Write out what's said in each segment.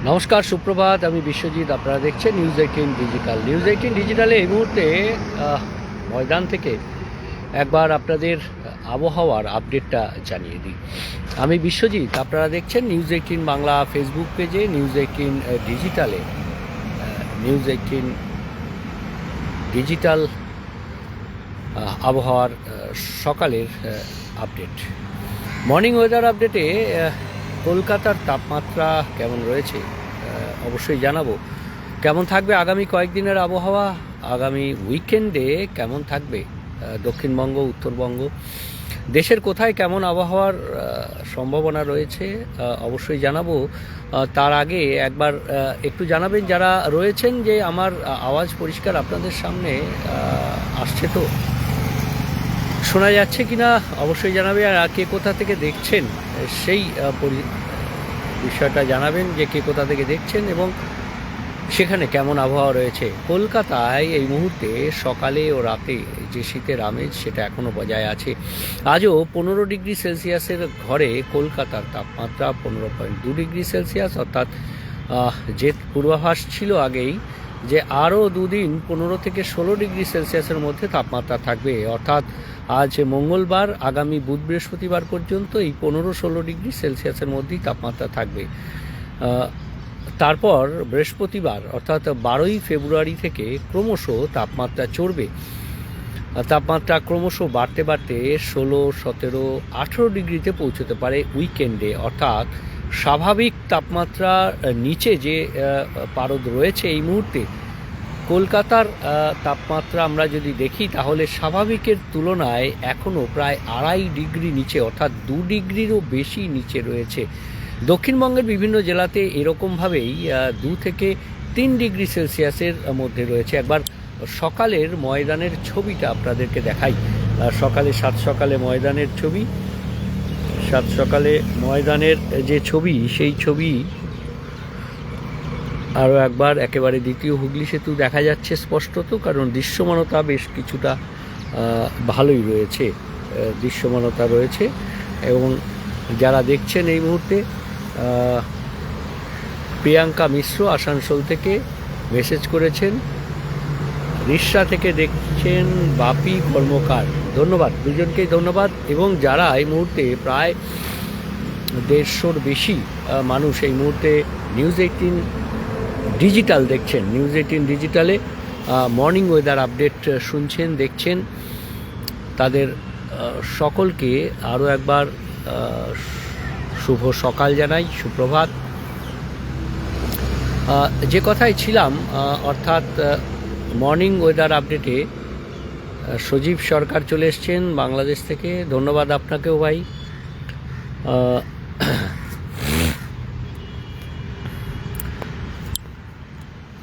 নমস্কার, সুপ্রভাত। আমি বিশ্বজিৎ। আপনারা দেখছেন নিউজ 18 ডিজিটাল। নিউজ 18 ডিজিটালে এই মুহূর্তে ময়দান থেকে একবার আপনাদের আবহাওয়ার আপডেটটা জানিয়ে দিই। আমি বিশ্বজিৎ। আপনারা দেখছেন নিউজ 18 বাংলা ফেসবুক পেজে, নিউজ 18 ডিজিটালে, নিউজ 18 ডিজিটাল আবহাওয়ার সকালের আপডেট। মর্নিং ওয়েদার আপডেটে কলকাতার তাপমাত্রা কেমন রয়েছে অবশ্যই জানাবো। কেমন থাকবে আগামী কয়েকদিনের আবহাওয়া, আগামী উইকেন্ডে কেমন থাকবে দক্ষিণবঙ্গ, উত্তরবঙ্গ, দেশের কোথায় কেমন আবহাওয়ার সম্ভাবনা রয়েছে অবশ্যই জানাবো। তার আগে একবার একটু জানাবেন যারা রয়েছেন যে আমার আওয়াজ পরিষ্কার আপনাদের সামনে আসছে, তো শোনা যাচ্ছে কিনা অবশ্যই জানাবে। আর কে কোথা থেকে দেখছেন সেই বিষয়টা জানাবেন, যে কে কোথা থেকে দেখছেন এবং সেখানে কেমন আবহাওয়া রয়েছে। কলকাতায় এই মুহূর্তে সকালে ও রাতে যে শীতের আমেজ সেটা এখনও বজায় আছে। আজও 15 ডিগ্রি সেলসিয়াসের ঘরে কলকাতার তাপমাত্রা 15.2 ডিগ্রি সেলসিয়াস, অর্থাৎ যে পূর্বাভাস ছিল আগেই যে আরও দুদিন 15 থেকে 16 ডিগ্রি সেলসিয়াসের মধ্যে তাপমাত্রা থাকবে, অর্থাৎ আজ মঙ্গলবার, আগামী বুধ বৃহস্পতিবার পর্যন্ত এই 15-16 ডিগ্রি সেলসিয়াসের মধ্যেই তাপমাত্রা থাকবে। তারপর বৃহস্পতিবার অর্থাৎ 12ই ফেব্রুয়ারি থেকে ক্রমশ তাপমাত্রা চড়বে। তাপমাত্রা ক্রমশ বাড়তে বাড়তে 16, 17, 18 ডিগ্রিতে পৌঁছতে পারে উইকেন্ডে, অর্থাৎ স্বাভাবিক তাপমাত্রা নিচে যে পারদ রয়েছে এই মুহূর্তে কলকাতার তাপমাত্রা আমরা যদি দেখি তাহলে স্বাভাবিকের তুলনায় এখনও প্রায় 2.5 ডিগ্রি নিচে, অর্থাৎ 2 ডিগ্রিরও বেশি নিচে রয়েছে। দক্ষিণবঙ্গের বিভিন্ন জেলাতে এরকমভাবেই 2 থেকে 3 ডিগ্রি সেলসিয়াসের মধ্যে রয়েছে। একবার সকালের ময়দানের ছবিটা আপনাদেরকে দেখাই। সাত সকালে ময়দানের ছবি, সাত সকালে ময়দানের যে ছবি, সেই ছবি আরও একবার একেবারে দ্বিতীয় হুগলি সেতু দেখা যাচ্ছে স্পষ্টত, কারণ দৃশ্যমানতা বেশ কিছুটা ভালোই রয়েছে, দৃশ্যমানতা রয়েছে। এবং যারা দেখছেন এই মুহূর্তে, প্রিয়াঙ্কা মিশ্র আসানসোল থেকে মেসেজ করেছেন, রিষ্যা থেকে দেখছেন বাপি কর্মকার, ধন্যবাদ দুজনকেই ধন্যবাদ। এবং যারা এই মুহূর্তে প্রায় 150-র বেশি মানুষ এই মুহূর্তে নিউজ 18 ডিজিটাল দেখছেন, নিউজ 18 ডিজিটালে মর্নিং ওয়েদার আপডেট শুনছেন, দেখছেন, তাদের সকলকে আরও একবার শুভ সকাল জানাই, সুপ্রভাত। যে কথায় ছিলাম, অর্থাৎ মর্নিং ওয়েদার আপডেটে সজীব সরকার চলে এসছেন বাংলাদেশ থেকে, ধন্যবাদ আপনাকেও ভাই।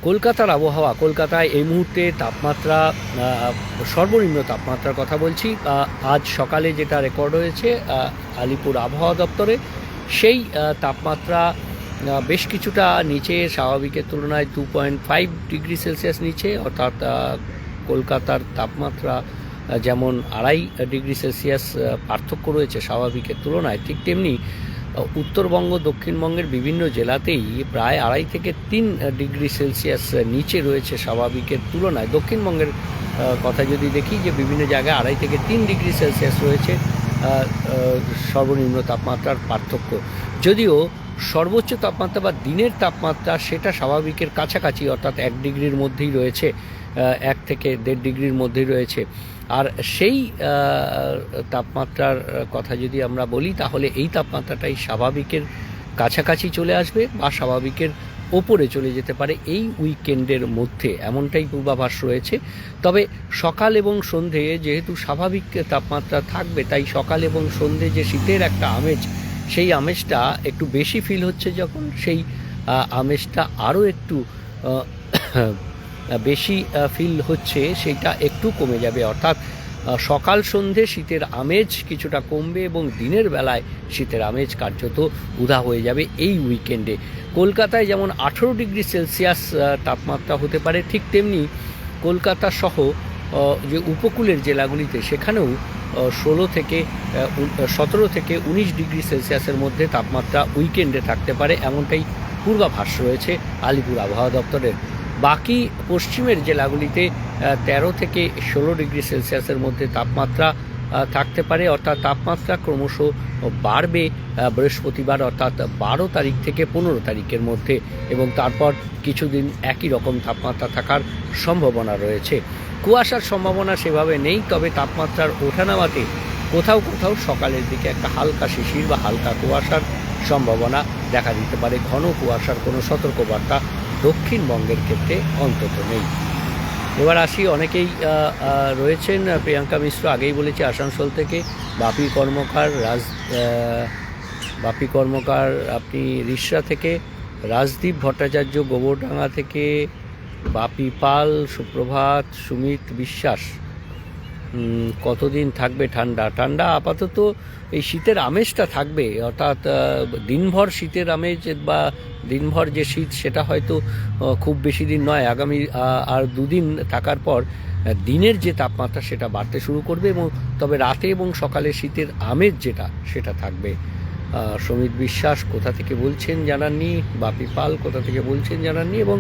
কলকাতার আবহাওয়া, কলকাতায় এই মুহূর্তে তাপমাত্রা, সর্বনিম্ন তাপমাত্রার কথা বলছি, আজ সকালে যেটা রেকর্ড হয়েছে আলিপুর আবহাওয়া দপ্তরে, সেই তাপমাত্রা বেশ কিছুটা নিচে, স্বাভাবিকের তুলনায় 2.5 ডিগ্রি সেলসিয়াস নিচে, অর্থাৎ কলকাতার তাপমাত্রা যেমন 2.5 ডিগ্রি সেলসিয়াস পার্থক্য রয়েছে স্বাভাবিকের তুলনায়, ঠিক তেমনি উত্তরবঙ্গ, দক্ষিণবঙ্গের বিভিন্ন জেলাতেই প্রায় 2.5 থেকে 3 ডিগ্রি সেলসিয়াস নিচে রয়েছে স্বাভাবিকের তুলনায়। দক্ষিণবঙ্গের কথা যদি দেখি, যে বিভিন্ন জায়গায় 2.5 থেকে 3 ডিগ্রি সেলসিয়াস রয়েছে সর্বনিম্ন তাপমাত্রার পার্থক্য। যদিও সর্বোচ্চ তাপমাত্রা বা দিনের তাপমাত্রা সেটা স্বাভাবিকের কাছাকাছি, অর্থাৎ 1 ডিগ্রির মধ্যেই রয়েছে, 1 থেকে 1.5 ডিগ্রির মধ্যেই রয়েছে। আর সেই তাপমাত্রার কথা যদি আমরা বলি তাহলে এই তাপমাত্রাটাই স্বাভাবিকের কাছাকাছি চলে আসবে বা স্বাভাবিকের ওপরে চলে যেতে পারে এই উইকেন্ডের মধ্যে, এমনটাই পূর্বাভাস রয়েছে। তবে সকাল এবং সন্ধে যেহেতু স্বাভাবিক তাপমাত্রা থাকবে, তাই সকাল এবং সন্ধে যে শীতের একটা আমেজ, সেই আমেজটা একটু বেশি ফিল হচ্ছে, যখন সেই আমেজটা আরও একটু বেশি ফিল হচ্ছে, সেইটা একটু কমে যাবে, অর্থাৎ সকাল সন্ধে শীতের আমেজ কিছুটা কমবে এবং দিনের বেলায় শীতের আমেজ কার্যত উধাও হয়ে যাবে এই উইকেন্ডে। কলকাতায় যেমন 18 ডিগ্রি সেলসিয়াস তাপমাত্রা হতে পারে, ঠিক তেমনি কলকাতা সহ যে উপকূলের জেলাগুলিতে সেখানেও 17 থেকে 19 ডিগ্রি সেলসিয়াসের মধ্যে তাপমাত্রা উইকেন্ডে থাকতে পারে, এমনটাই পূর্বাভাস রয়েছে আলিপুর আবহাওয়া দপ্তরের। বাকি পশ্চিমের জেলাগুলিতে 13 থেকে 16 ডিগ্রি সেলসিয়াসের মধ্যে তাপমাত্রা থাকতে পারে, অর্থাৎ তাপমাত্রা ক্রমশ বাড়বে বৃহস্পতিবার অর্থাৎ 12 তারিখ থেকে 15 তারিখের মধ্যে, এবং তারপর কিছুদিন একই রকম তাপমাত্রা থাকার সম্ভাবনা রয়েছে। কুয়াশার সম্ভাবনা সেভাবে নেই, তবে তাপমাত্রার ওঠানামাতে কোথাও কোথাও সকালের দিকে একটা হালকা শিশির বা হালকা কুয়াশার সম্ভাবনা দেখা দিতে পারে। ঘন কুয়াশার কোনো সতর্কবার্তা দক্ষিণবঙ্গের ক্ষেত্রে অন্তত নেই। এবার আসি, অনেকেই রয়েছেন। প্রিয়াঙ্কা মিশ্র আগেই বলেছে আসানসোল থেকে, বাপি কর্মকার আপনি রিষড়া থেকে, রাজদীপ ভট্টাচার্য গোবরডাঙ্গা থেকে, বাপি পাল, সুপ্রভাত, সুমিত বিশ্বাস। কতদিন থাকবে ঠান্ডা? আপাতত এই শীতের আমেজটা থাকবে, অর্থাৎ দিনভর শীতের আমেজ বা দিনভর যে শীত সেটা হয়তো খুব বেশি দিন নয়। আগামী আর দুদিন থাকার পর দিনের যে তাপমাত্রা সেটা বাড়তে শুরু করবে, এবং তবে রাতে এবং সকালে শীতের আমেজ যেটা সেটা থাকবে। সুমিত বিশ্বাস কোথা থেকে বলছেন জানাননি, বাপি পাল কোথা থেকে বলছেন জানাননি, এবং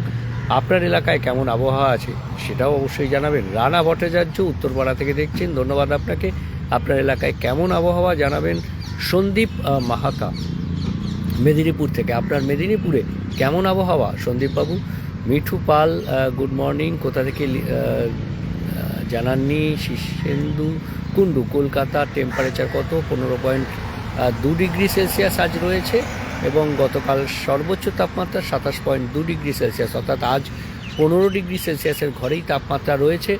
আপনার এলাকায় কেমন আবহাওয়া আছে সেটাও অবশ্যই জানাবেন। রানা ভট্টাচার্য উত্তরপাড়া থেকে দেখছেন, ধন্যবাদ আপনাকে। আপনার এলাকায় কেমন আবহাওয়া জানাবেন। সন্দীপ মাহাতা মেদিনীপুর থেকে, আপনার মেদিনীপুরে কেমন আবহাওয়া সন্দীপবাবু। মিঠু পাল গুড মর্নিং, কোথা থেকে জানাননি। শীর্ষেন্দু কুণ্ডু কলকাতা টেম্পারেচার কত? 15.2 ডিগ্রি সেলসিয়াস আজ রয়েছে, এবং গতকাল সর্বোচ্চ তাপমাত্রা 27.2 ডিগ্রি সেলসিয়াস, অর্থাৎ আজ 15 ডিগ্রি সেলসিয়াসের ঘরেই তাপমাত্রা রয়েছে।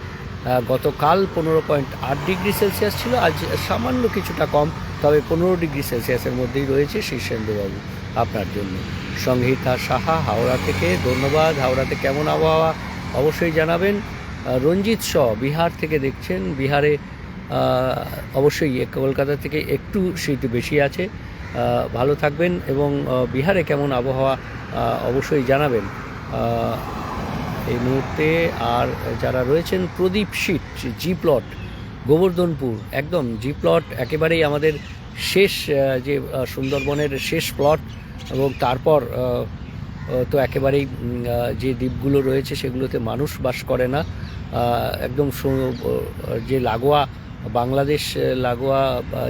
গতকাল 15.8 ডিগ্রি সেলসিয়াস ছিল, আজ সামান্য কিছুটা কম, তবে 15 ডিগ্রি সেলসিয়াসের মধ্যেই রয়েছে। শীর্ষেন্দুবাবু আপনার জন্য। সংহিতা সাহা হাওড়া থেকে, ধন্যবাদ। হাওড়াতে কেমন আবহাওয়া অবশ্যই জানাবেন। রঞ্জিত শ বিহার থেকে দেখছেন, বিহারে অবশ্যই কলকাতা থেকে একটু শীত বেশি আছে। ভালো থাকবেন, এবং বিহারে কেমন আবহাওয়া অবশ্যই জানাবেন এই মুহূর্তে। আর যারা রয়েছেন, প্রদীপ শীত জি প্লট গোবর্ধনপুর, একদম জি প্লট একেবারেই আমাদের শেষ, যে সুন্দরবনের শেষ প্লট, এবং তারপর তো একেবারেই যে দ্বীপগুলো রয়েছে সেগুলোতে মানুষ বাস করে না, একদম যে লাগোয়া বাংলাদেশ লাগোয়া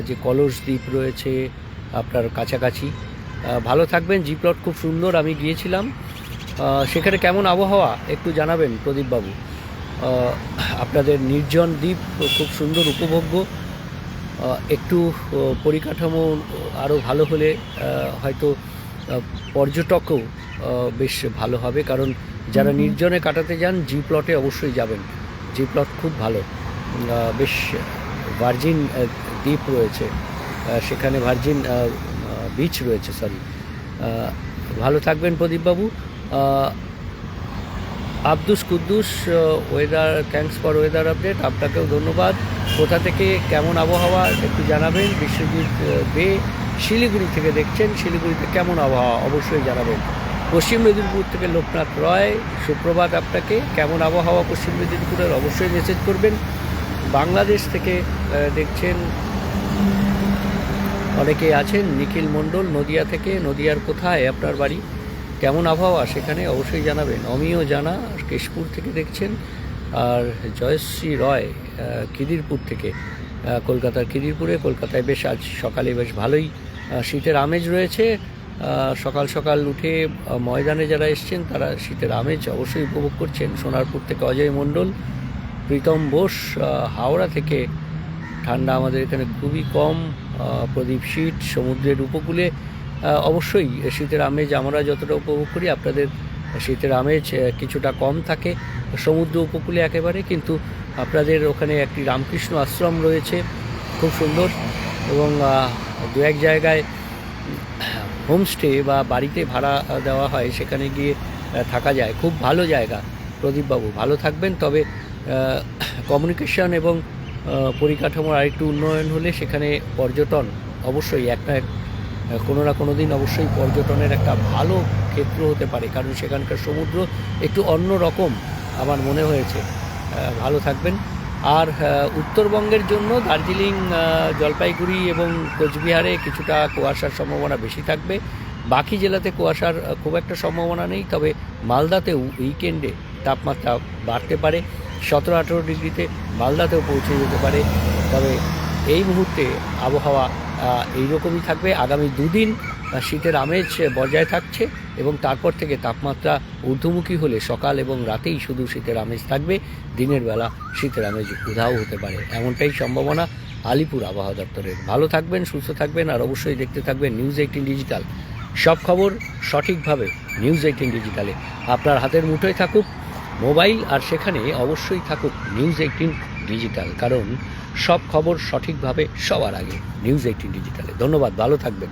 যে কলস দ্বীপ রয়েছে আপনার কাছাকাছি। ভালো থাকবেন। জি প্লট খুব সুন্দর, আমি গিয়েছিলাম। সেখানে কেমন আবহাওয়া একটু জানাবেন প্রদীপবাবু। আপনাদের নির্জন দ্বীপ খুব সুন্দর, উপভোগ্য। একটু পরিকাঠামো আরও ভালো হলে হয়তো পর্যটকও বেশ ভালো হবে, কারণ যারা নির্জনে কাটাতে যান জি প্লটে অবশ্যই যাবেন। জি প্লট খুব ভালো, বেশ ভার্জিন দ্বীপ রয়েছে সেখানে, ভার্জিন বিচ রয়েছে, সরি। ভালো থাকবেন প্রদীপবাবু। Abdus Quddus weather, thanks for weather update, আপনাকেও ধন্যবাদ। কোথা থেকে কেমন আবহাওয়া একটু জানাবেন। বিশ্বজিৎ বে শিলিগুড়ি থেকে দেখছেন, শিলিগুড়িতে কেমন আবহাওয়া অবশ্যই জানাবেন। পশ্চিম মেদিনীপুর থেকে লোকনাথ রয়, সুপ্রভাত আপনাকে। কেমন আবহাওয়া পশ্চিম মেদিনীপুরের অবশ্যই মেসেজ করবেন। বাংলাদেশ থেকে দেখছেন অনেকে আছেন। নিখিল মণ্ডল নদিয়া থেকে, নদিয়ার কোথায় আপনার বাড়ি, কেমন আবহাওয়া সেখানে অবশ্যই জানাবেন। অমিয় জানা কেশপুর থেকে দেখছেন। আর জয়শ্রী রয় খিদিরপুর থেকে, কলকাতার খিদিরপুরে। কলকাতায় বেশ আজ সকালে বেশ ভালোই শীতের আমেজ রয়েছে। সকাল সকাল উঠে ময়দানে যারা এসছেন তারা শীতের আমেজ অবশ্যই উপভোগ করছেন। সোনারপুর থেকে অজয় মণ্ডল, প্রীতম বোস হাওড়া থেকে, ঠান্ডা আমাদের এখানে খুবই কম। প্রদীপ শীত সমুদ্রের উপকূলে, অবশ্যই শীতের আমেজ আমরা যতটা উপভোগ করি আপনাদের শীতের আমেজ কিছুটা কম থাকে সমুদ্র উপকূলে একেবারে, কিন্তু আপনাদের ওখানে একটি রামকৃষ্ণ আশ্রম রয়েছে খুব সুন্দর, এবং দু এক জায়গায় হোমস্টে বা বাড়িতে ভাড়া দেওয়া হয়, সেখানে গিয়ে থাকা যায়। খুব ভালো জায়গা প্রদীপবাবু, ভালো থাকবেন। তবে কমিউনিকেশন এবং পরিকাঠামোর আরেকটু উন্নয়ন হলে সেখানে পর্যটন অবশ্যই কোনো না কোনো দিন অবশ্যই পর্যটনের একটা ভালো ক্ষেত্র হতে পারে, কারণ সেখানকার সমুদ্র একটু অন্য রকম আমার মনে হয়েছে। ভালো থাকবেন। আর উত্তরবঙ্গের জন্য দার্জিলিং, জলপাইগুড়ি এবং কোচবিহারে কিছুটা কুয়াশার সম্ভাবনা বেশি থাকবে। বাকি জেলাতে কুয়াশার খুব একটা সম্ভাবনা নেই, তবে মালদাতেও উইকেন্ডে তাপমাত্রা বাড়তে পারে, 17-18 ডিগ্রিতে মালদাতেও পৌঁছে যেতে পারে। তবে এই মুহূর্তে আবহাওয়া এইরকমই থাকবে। আগামী দুদিন শীতের আমেজ বজায় থাকছে এবং তারপর থেকে তাপমাত্রা ঊর্ধ্বমুখী হলে সকাল এবং রাতেই শুধু শীতের আমেজ থাকবে, দিনের বেলা শীতের আমেজ উধাও হতে পারে, এমনটাই সম্ভাবনা আলিপুর আবহাওয়া দপ্তরের। ভালো থাকবেন, সুস্থ থাকবেন, আর অবশ্যই দেখতে থাকবেন নিউজ18 ডিজিটাল। সব খবর সঠিকভাবে নিউজ18 ডিজিটালে আপনার হাতের মুঠোয় থাকুক মোবাইল, আর সেখানে অবশ্যই থাকুক নিউজ18 ডিজিটাল, কারণ সব খবর সঠিকভাবে সবার আগে নিউজ18 ডিজিটালে। ধন্যবাদ, ভালো থাকবেন।